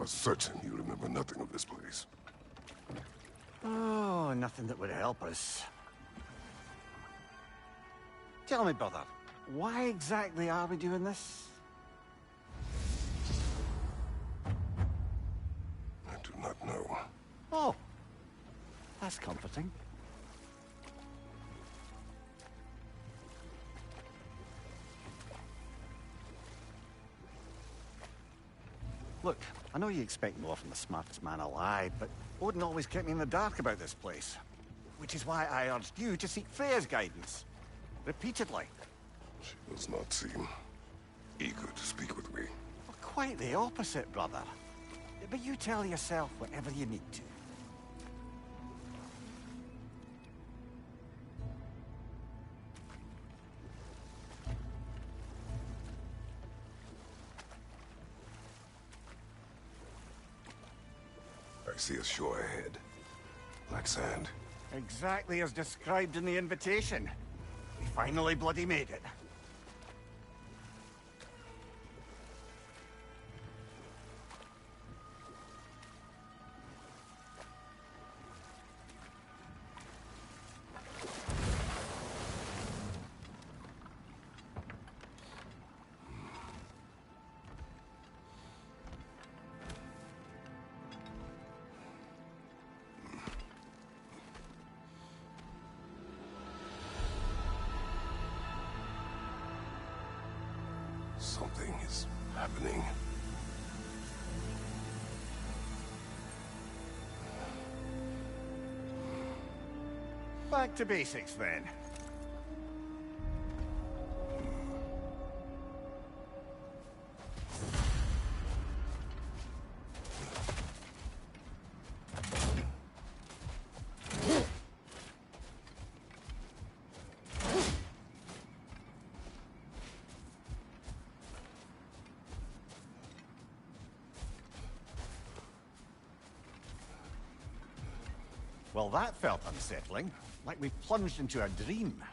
are certain you remember nothing of this place. Oh, nothing that would help us. Tell me, brother, why exactly are we doing this? I do not know. Oh, that's comforting. Look, I know you expect more from the smartest man alive, but Odin always kept me in the dark about this place. Which is why I urged you to seek Freya's guidance. Repeatedly. She does not seem eager to speak with me. Well, quite the opposite, brother. But you tell yourself whatever you need to. I see a shore ahead. Black sand. Exactly as described in the invitation. We finally bloody made it. Something is happening. Back to basics, then. Well, that felt unsettling, like we plunged into a dream.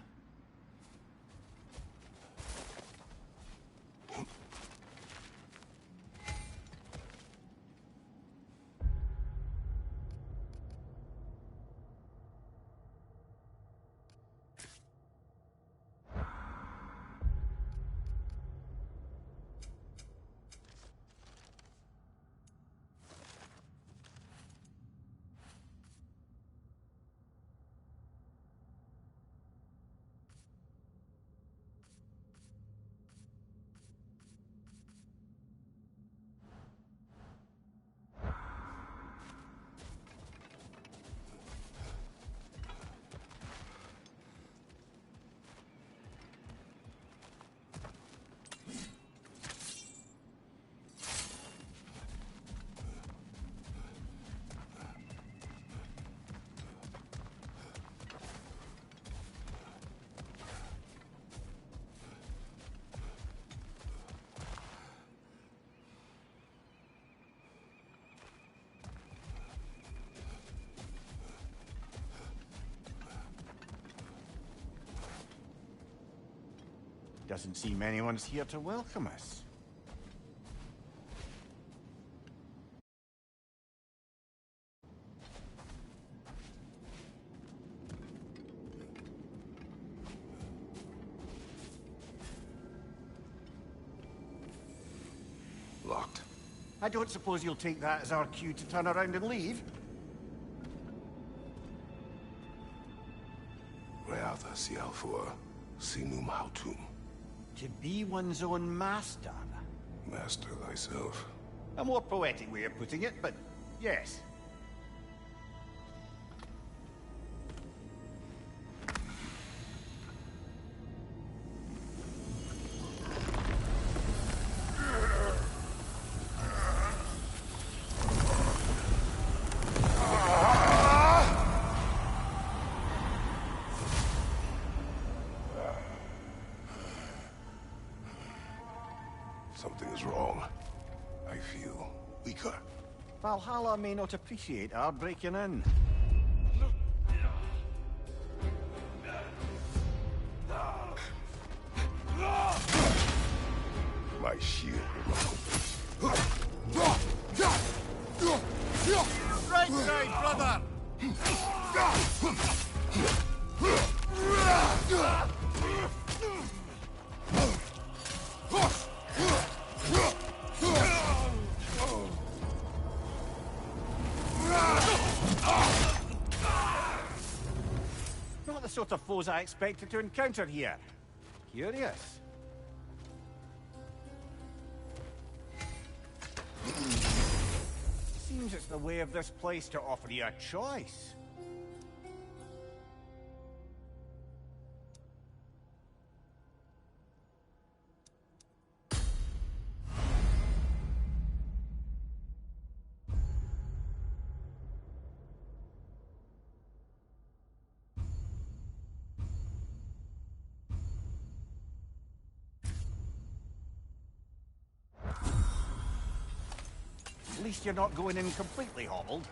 Doesn't seem anyone's here to welcome us. Locked. I don't suppose you'll take that as our cue to turn around and leave? Reatha Sialfur, Sinum Hautum. To be one's own master. Master thyself. A more poetic way of putting it, but yes. Something is wrong. I feel weaker. Valhalla may not appreciate our breaking in. My shield. Right side, brother! Not the sort of foes I expected to encounter here. Curious. Seems it's the way of this place to offer you a choice. At least you're not going in completely hobbled.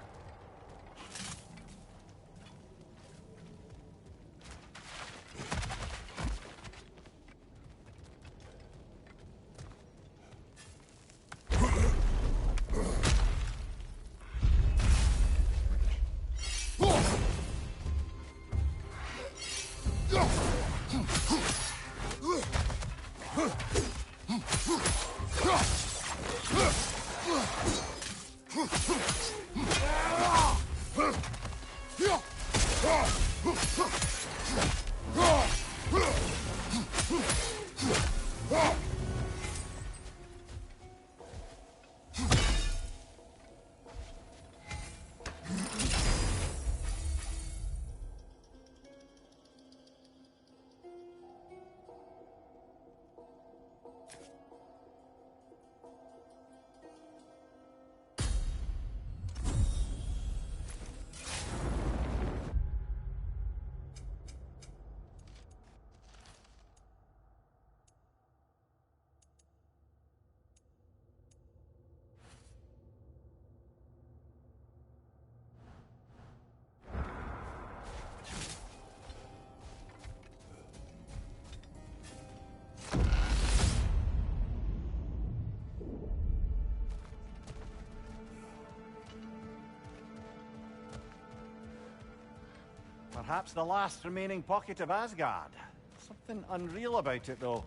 Perhaps the last remaining pocket of Asgard. Something unreal about it, though.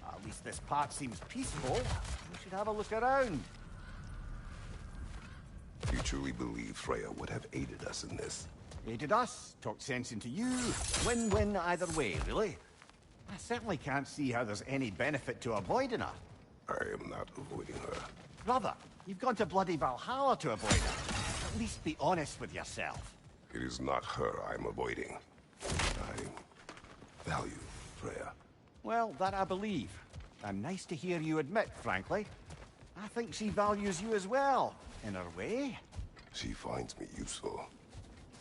At least this part seems peaceful. We should have a look around. You truly believe Freya would have aided us in this? Aided us, talked sense into you. Win-win either way, really. I certainly can't see how there's any benefit to avoiding her. I am not avoiding her. Brother, you've gone to bloody Valhalla to avoid her. At least be honest with yourself. It is not her I'm avoiding. I value Freya. Well, that I believe. And nice to hear you admit, frankly. I think she values you as well, in her way. She finds me useful.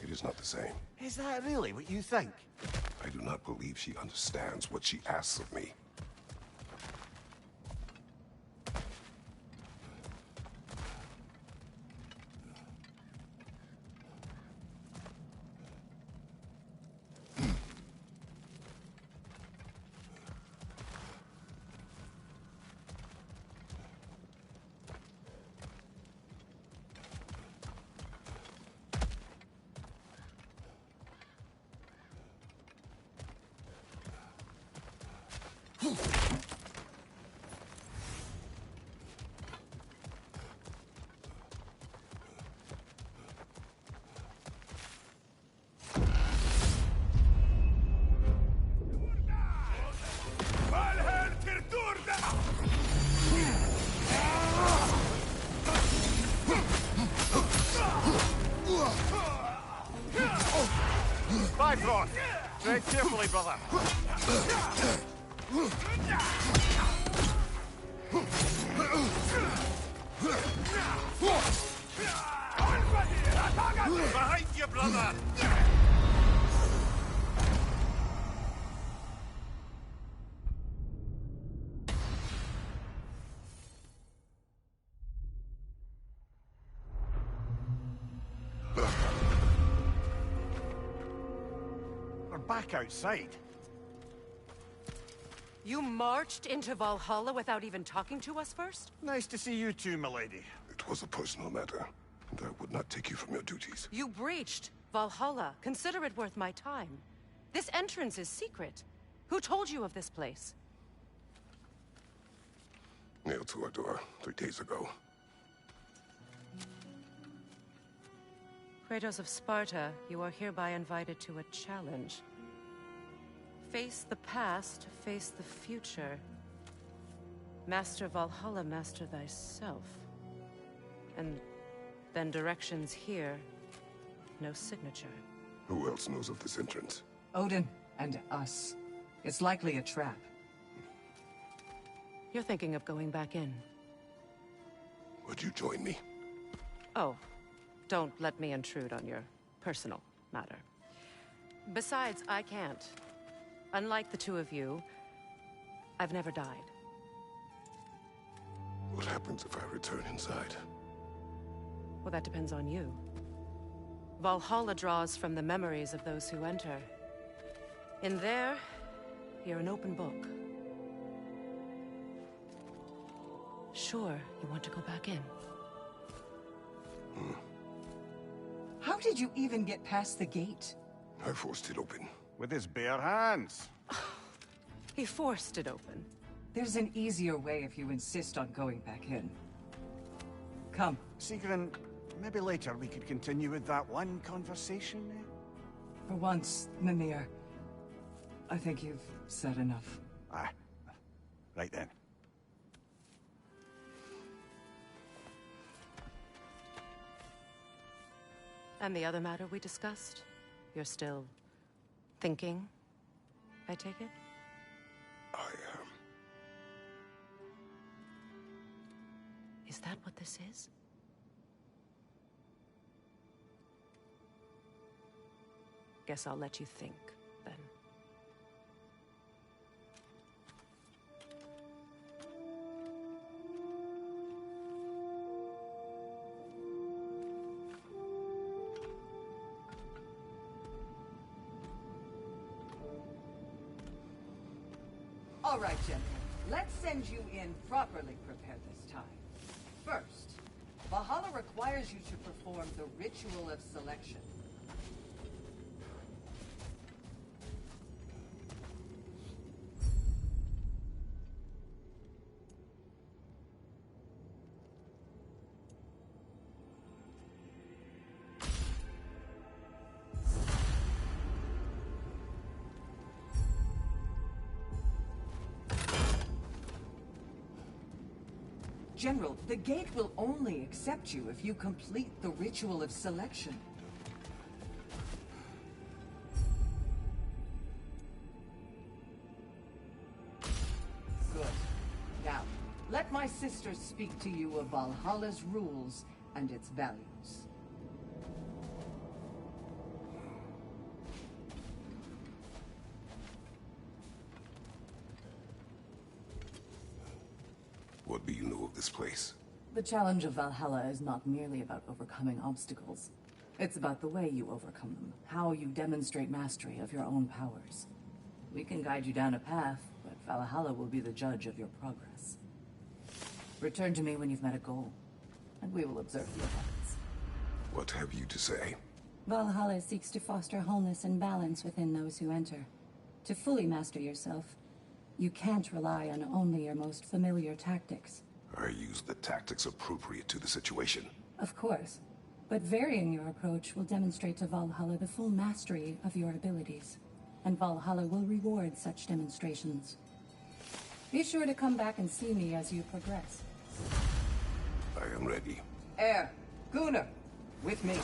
It is not the same. Is that really what you think? I do not believe she understands what she asks of me. Bifrost! Tread carefully, brother. Behind you, brother! We're back outside. You marched into Valhalla without even talking to us first? Nice to see you too, milady. It was a personal matter, and I would not take you from your duties. You breached Valhalla. Consider it worth my time. This entrance is secret. Who told you of this place? Nailed to our door 3 days ago. Kratos of Sparta, you are hereby invited to a challenge. Face the past, face the future. Master Valhalla, master thyself. And then directions here, no signature. Who else knows of this entrance? Odin and us. It's likely a trap. You're thinking of going back in. Would you join me? Oh, don't let me intrude on your personal matter. Besides, I can't. Unlike the two of you, I've never died. What happens if I return inside? Well, that depends on you. Valhalla draws from the memories of those who enter. In there, you're an open book. Sure, you want to go back in. How did you even get past the gate? I forced it open. With his bare hands. He forced it open. There's an easier way if you insist on going back in. Come. Sigrun, maybe later we could continue with that one conversation, eh? For once, Mimir, I think you've said enough. Aye. Right then. And the other matter we discussed? You're still thinking, I take it? I am. Is that what this is? Guess I'll let you think, then. All right, gentlemen. Let's send you in properly prepared this time. First, Valhalla requires you to perform the ritual of selection. General, the gate will only accept you if you complete the ritual of selection. Good. Now, let my sisters speak to you of Valhalla's rules and its values. What do you know of this place? The challenge of Valhalla is not merely about overcoming obstacles. It's about the way you overcome them, how you demonstrate mastery of your own powers. We can guide you down a path, but Valhalla will be the judge of your progress. Return to me when you've met a goal, and we will observe your efforts. What have you to say? Valhalla seeks to foster wholeness and balance within those who enter. To fully master yourself, you can't rely on only your most familiar tactics. I use the tactics appropriate to the situation. Of course, but varying your approach will demonstrate to Valhalla the full mastery of your abilities, and Valhalla will reward such demonstrations. Be sure to come back and see me as you progress. I am ready. Air, Gunnar, with me.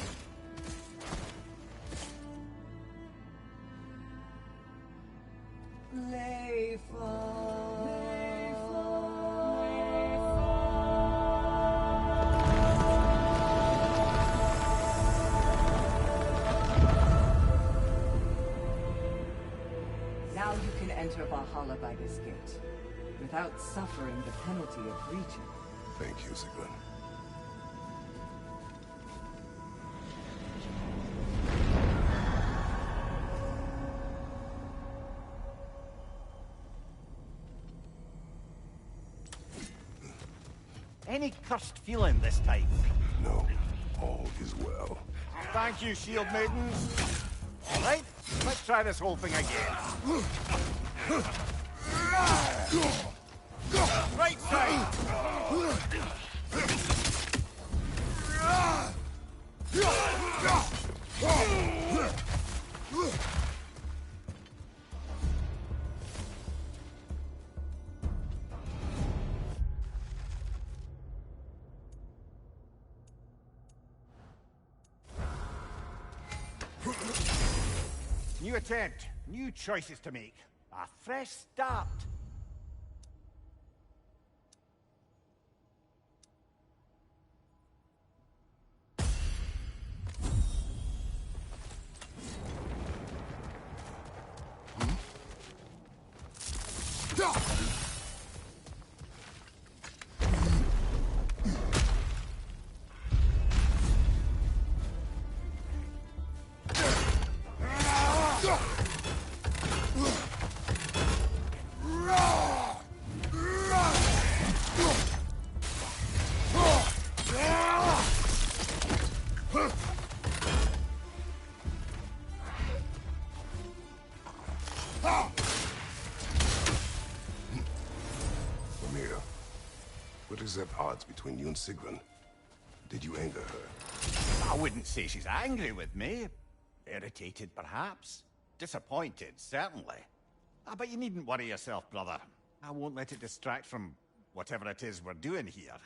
Now you can enter Valhalla by this gate, without suffering the penalty of breaching. Thank you, Sigrun. Any cursed feeling this time? No, all is well. Thank you, shield maidens. All right, let's try this whole thing again. Right side. New attempt, new choices to make. A fresh start. What is at odds between you and Sigrun? Did you anger her? I wouldn't say she's angry with me. Irritated, perhaps. Disappointed, certainly. But you needn't worry yourself, brother. I won't let it distract from whatever it is we're doing here.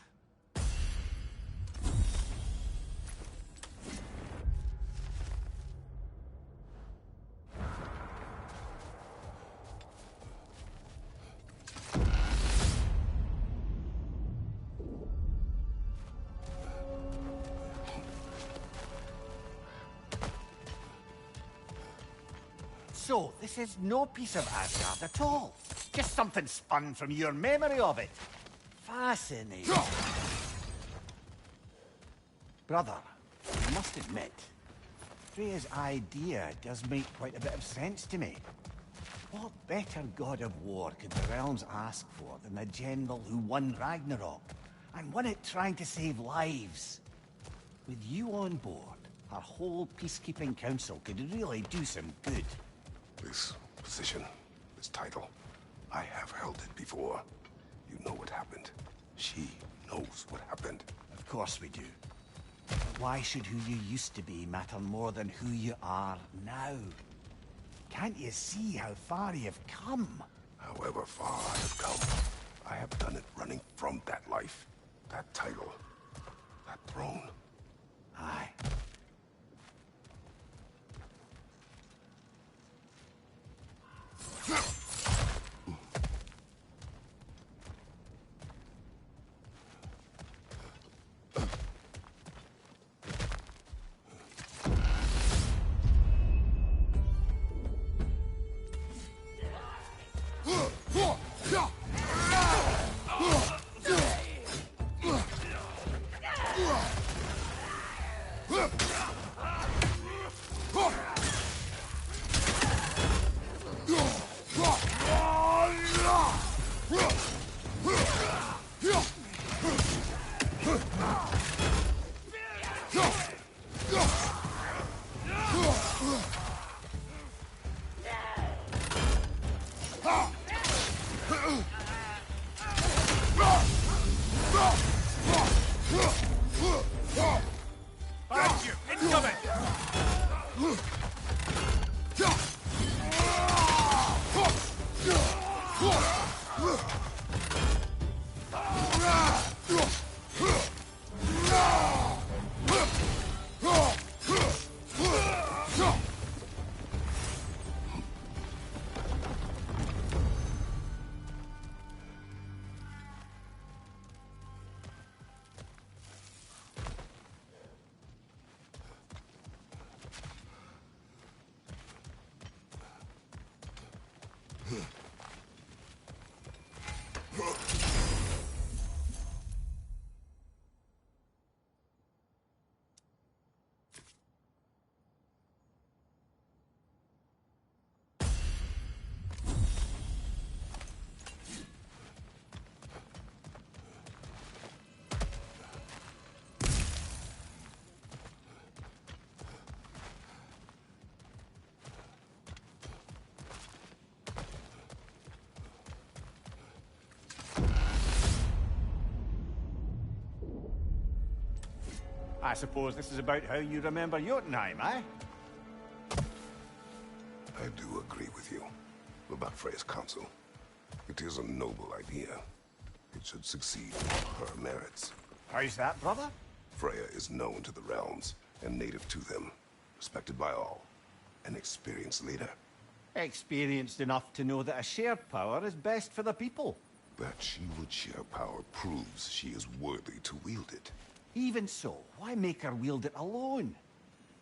So, this is no piece of Asgard at all. Just something spun from your memory of it. Fascinating. Brother, I must admit, Freya's idea does make quite a bit of sense to me. What better god of war could the realms ask for than the general who won Ragnarok, and won it trying to save lives? With you on board, our whole peacekeeping council could really do some good. This position, this title, I have held it before. You know what happened. She knows what happened. Of course we do. But why should who you used to be matter more than who you are now? Can't you see how far you've come? However far I have come, I have done it running from that life, that title, that throne. Aye. I suppose this is about how you remember Jotunheim, eh? I do agree with you about Freya's council. It is a noble idea. It should succeed on her merits. How's that, brother? Freya is known to the realms and native to them, respected by all, an experienced leader. Experienced enough to know that a shared power is best for the people. That she would share power proves she is worthy to wield it. Even so, why make her wield it alone?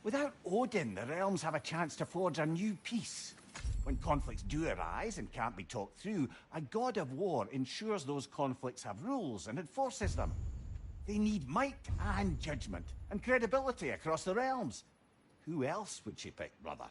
Without Odin, the realms have a chance to forge a new peace. When conflicts do arise and can't be talked through, a god of war ensures those conflicts have rules and enforces them. They need might and judgment and credibility across the realms. Who else would she pick, brother?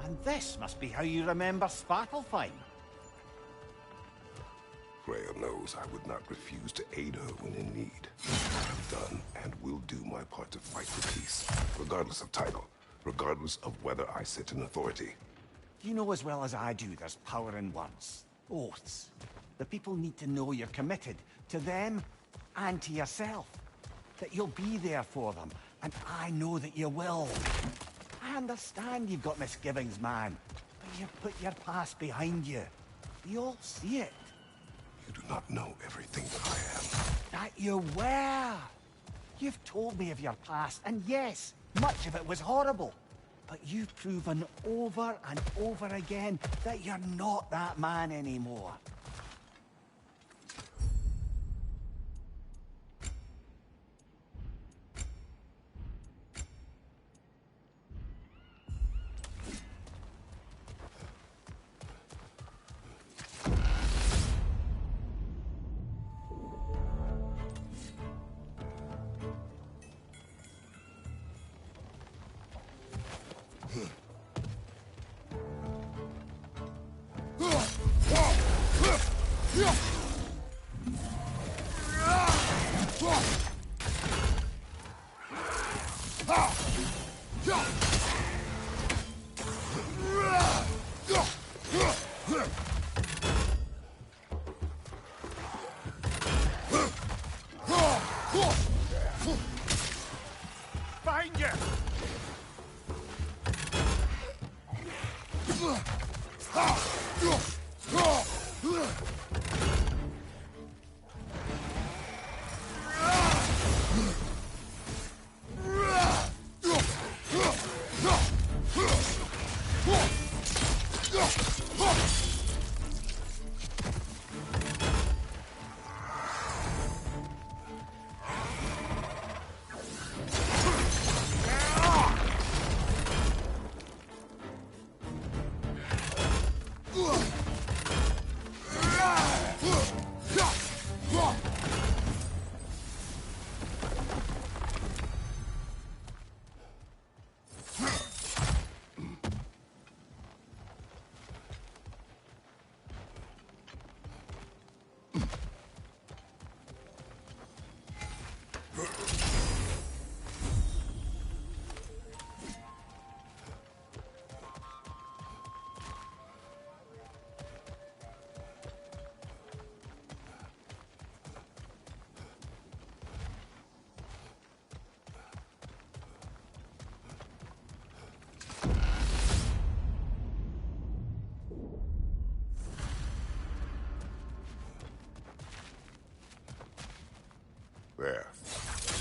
And this must be how you remember Svartalfheim. Freya knows I would not refuse to aid her when in need. I have done and will do my part to fight for peace, regardless of title, regardless of whether I sit in authority. You know as well as I do there's power in words. Oaths. The people need to know you're committed to them and to yourself. That you'll be there for them, and I know that you will. I understand you've got misgivings, man, but you've put your past behind you. We all see it. You do not know everything that I am. That you were. You've told me of your past, and yes, much of it was horrible. But you've proven over and over again that you're not that man anymore. Find you!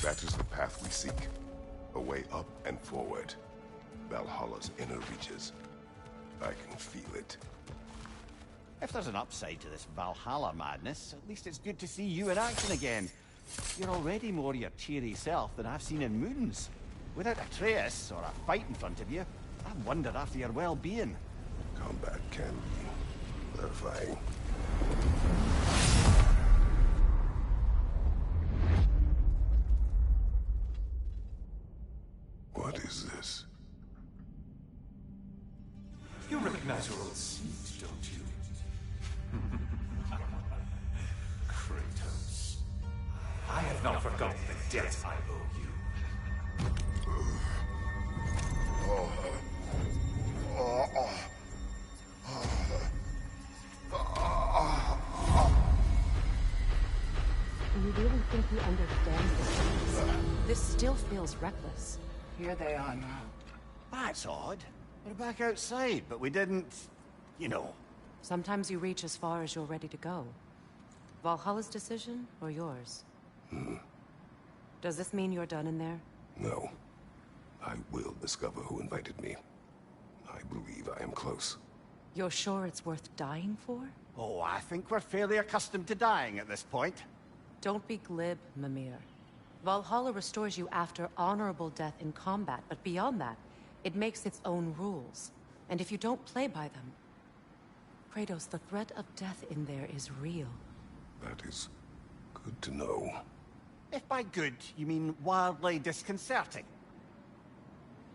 That is the path we seek. A way up and forward. Valhalla's inner reaches. I can feel it. If there's an upside to this Valhalla madness, at least it's good to see you in action again. You're already more your cheery self than I've seen in moons. Without a trace or a fight in front of you, I wonder after your well-being. Combat can be clarifying. What is this? You recognize your old seat, don't you? Kratos. I have not forgotten the debt I owe you. You really think you understand this? This still feels reckless. Here they are now. That's odd. We're back outside, but we didn't... you know. Sometimes you reach as far as you're ready to go. Valhalla's decision, or yours? Does this mean you're done in there? No. I will discover who invited me. I believe I am close. You're sure it's worth dying for? Oh, I think we're fairly accustomed to dying at this point. Don't be glib, Mimir. Valhalla restores you after honorable death in combat, but beyond that, it makes its own rules. And if you don't play by them... Kratos, the threat of death in there is real. That is good to know. If by good, you mean wildly disconcerting.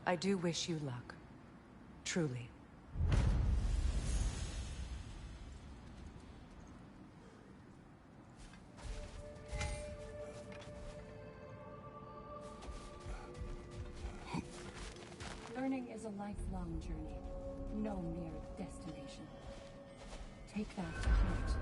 I do wish you luck. Truly. Learning is a lifelong journey, no mere destination. Take that to heart.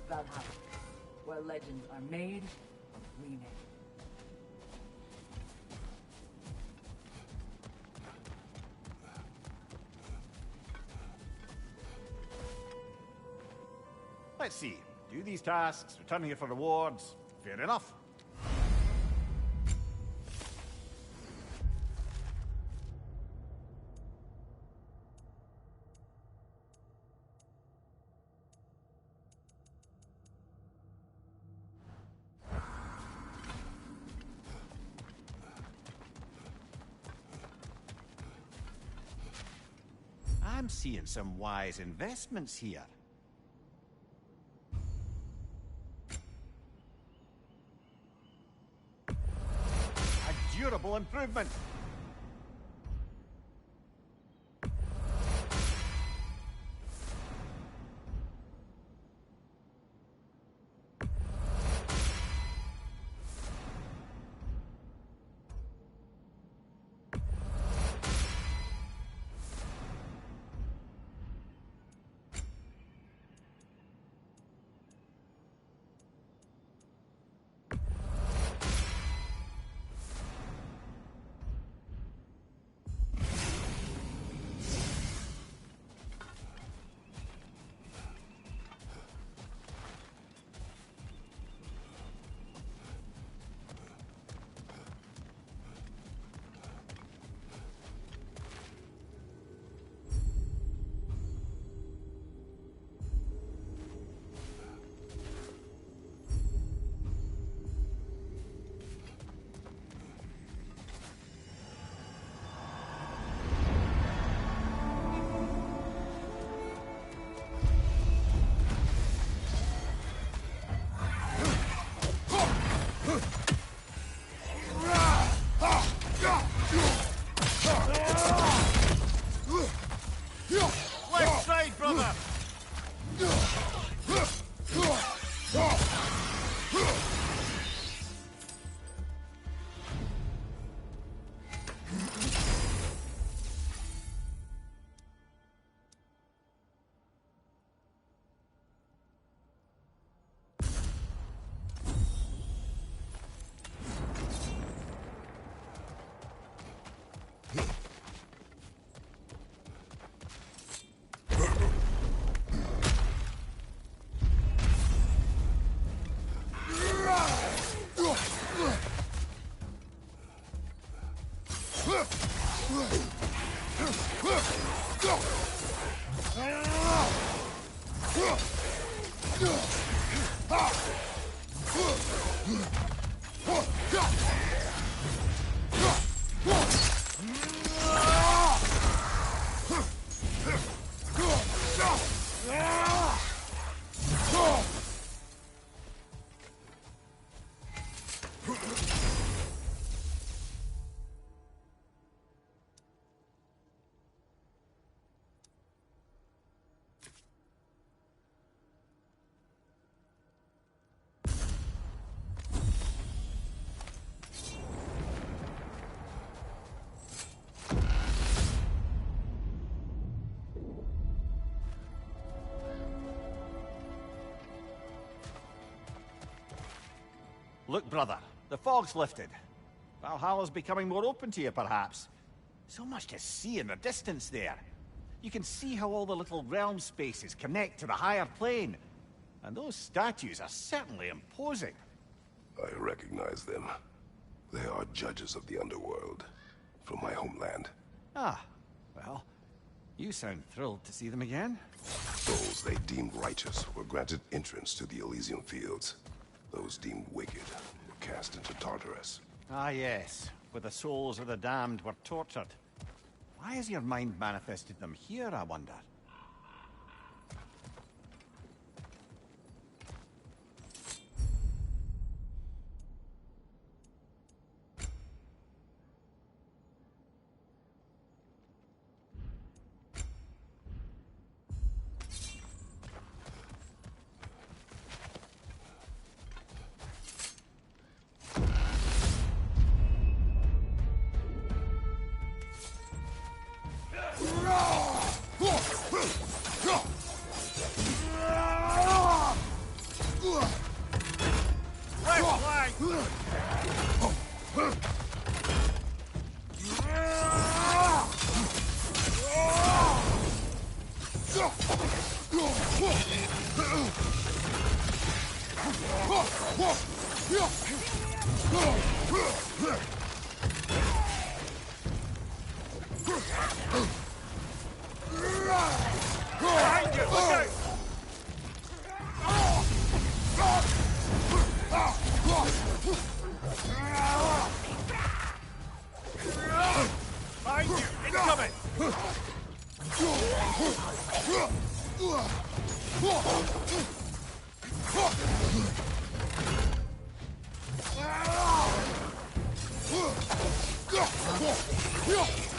Valhalla, where legends are made and remade. Let's see. Do these tasks, return here for rewards. Fair enough. I'm seeing some wise investments here. A durable improvement. Look, brother, the fog's lifted. Valhalla's becoming more open to you, perhaps. So much to see in the distance there. You can see how all the little realm spaces connect to the higher plane. And those statues are certainly imposing. I recognize them. They are judges of the underworld, from my homeland. Ah, well, you sound thrilled to see them again. Souls they deemed righteous were granted entrance to the Elysium Fields. Those deemed wicked were cast into Tartarus. Ah, yes, where the souls of the damned were tortured. Why has your mind manifested them here, I wonder?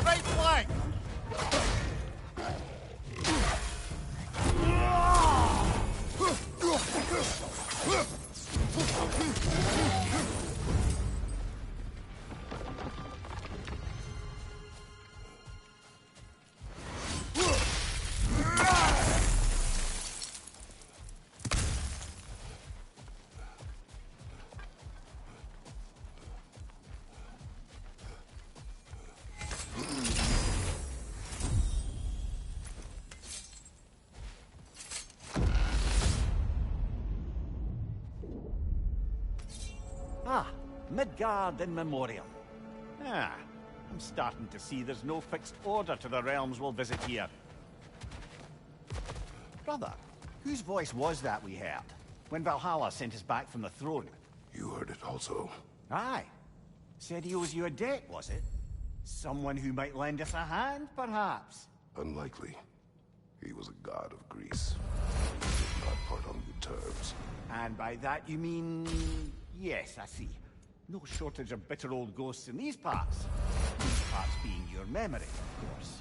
Right flank! Ah, Midgard in memoriam. Ah, I'm starting to see there's no fixed order to the realms we'll visit here. Brother, whose voice was that we heard when Valhalla sent us back from the throne? You heard it also. Aye. Said he owes you a debt, was it? Someone who might lend us a hand, perhaps? Unlikely. He was a god of Greece. He did not part on good terms. And by that you mean... Yes, I see. No shortage of bitter old ghosts in these parts. These parts being your memory, of course.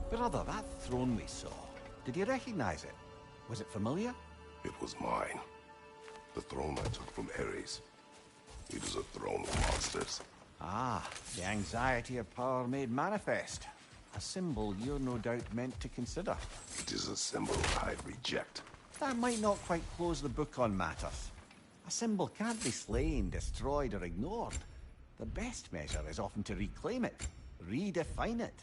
Brother, that throne we saw, did you recognize it? Was it familiar? It was mine. The throne I took from Ares. It is a throne of monsters. Ah, the anxiety of power made manifest. A symbol you're no doubt meant to consider. It is a symbol I reject. That might not quite close the book on matters. A symbol can't be slain, destroyed, or ignored. The best measure is often to reclaim it, redefine it.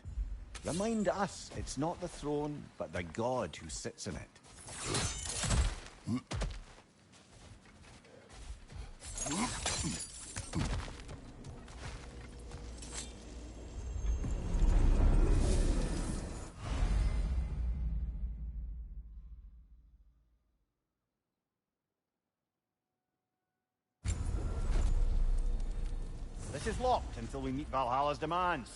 Remind us it's not the throne, but the god who sits in it. This is locked until we meet Valhalla's demands.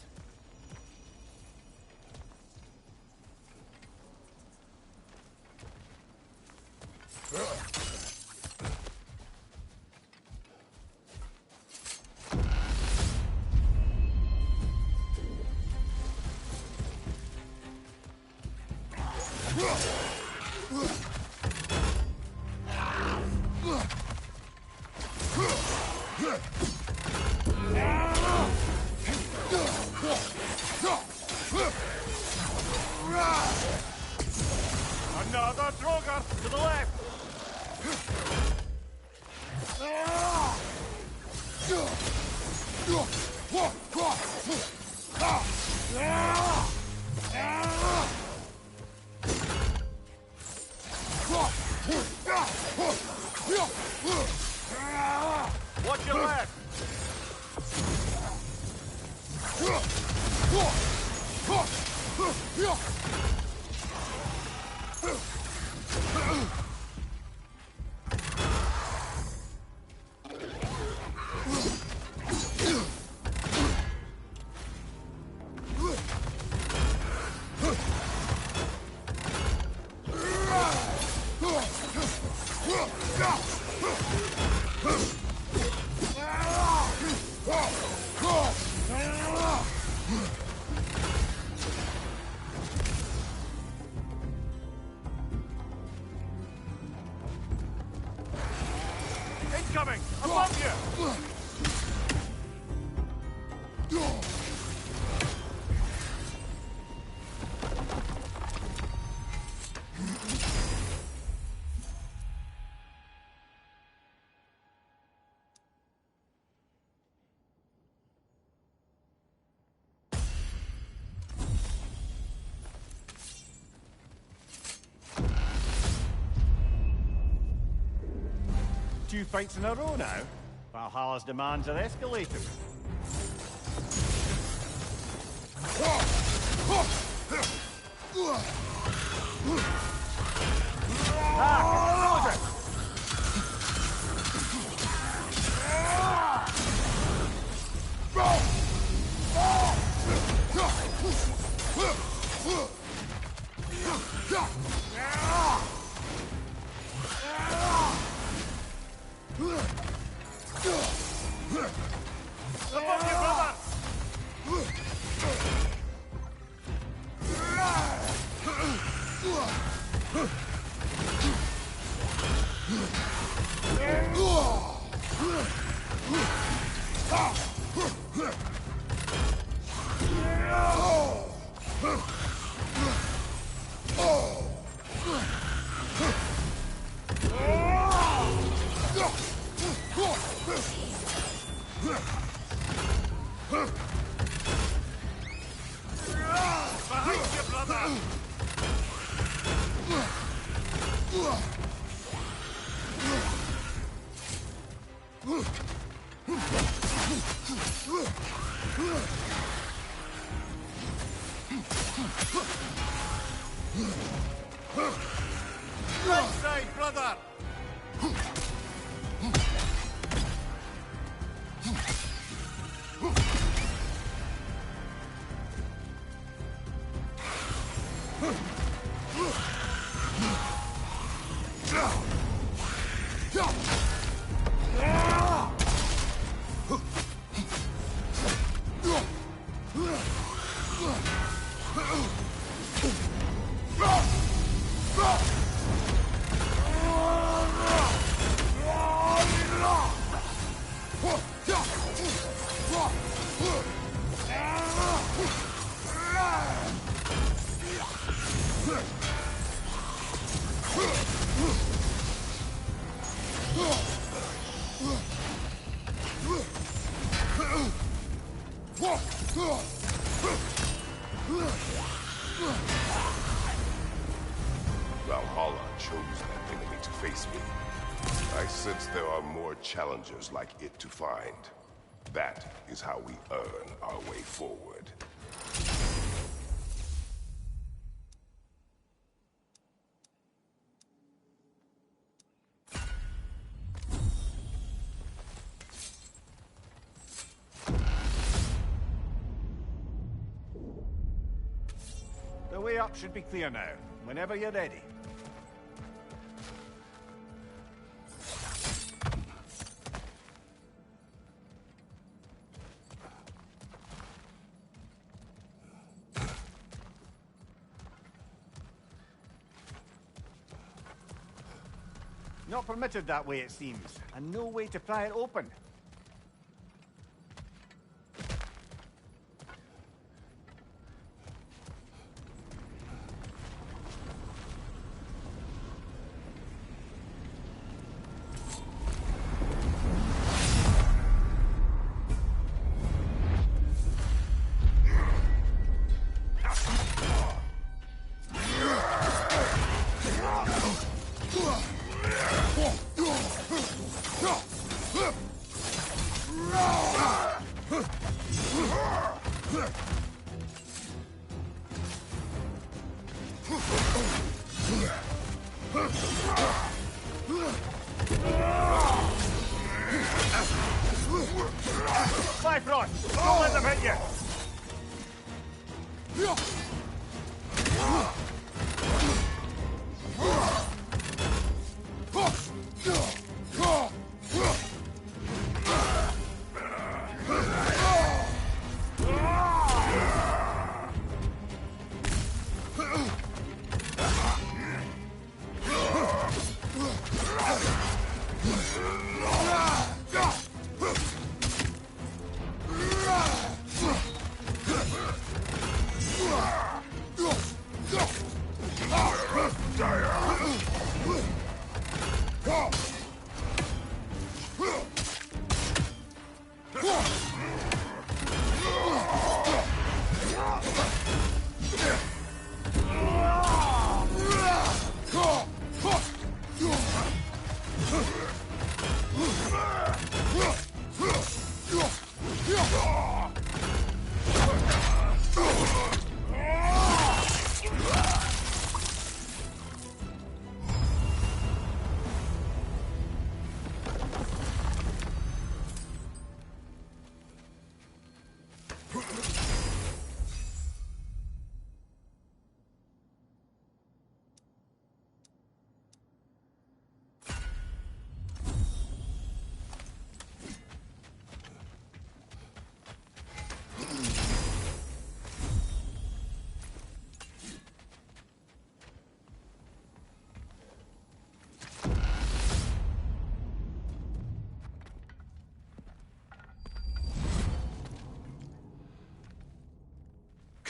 Another Drogar to the left! Watch your left! Incoming! Above you! Two fights in a row now. Valhalla's demands are escalating. Right side, brother! Valhalla chose that enemy to face me. I sense there are more challengers like it to find. That is how we earn our way forward. The way up should be clear now, whenever you're ready. Not permitted that way, it seems, and no way to pry it open. Bifrost! Don't let them hit you!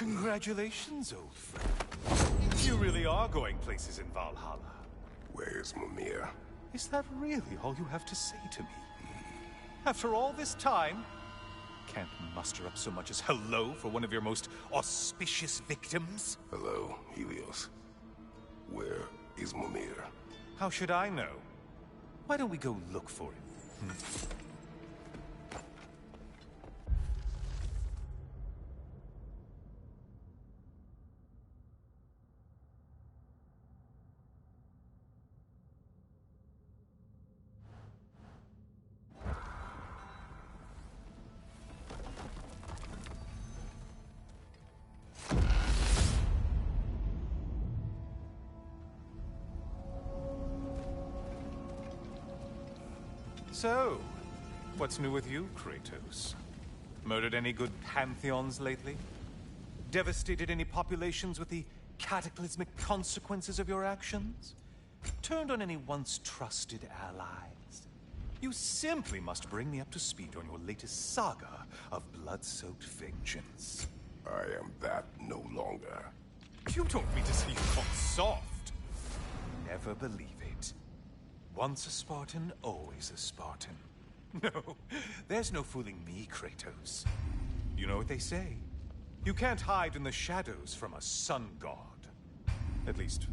Congratulations, old friend. You really are going places in Valhalla. Where's Mimir? Is that really all you have to say to me? After all this time, can't muster up so much as hello for one of your most auspicious victims? Hello, Helios. Where is Mimir? How should I know? Why don't we go look for him? So, what's new with you, Kratos? Murdered any good pantheons lately? Devastated any populations with the cataclysmic consequences of your actions? Turned on any once trusted allies? You simply must bring me up to speed on your latest saga of blood-soaked vengeance. I am that no longer. You don't mean to say you've gone soft? Never believe it. Once a Spartan, always a Spartan. No, there's no fooling me, Kratos. You know what they say. You can't hide in the shadows from a sun god. At least,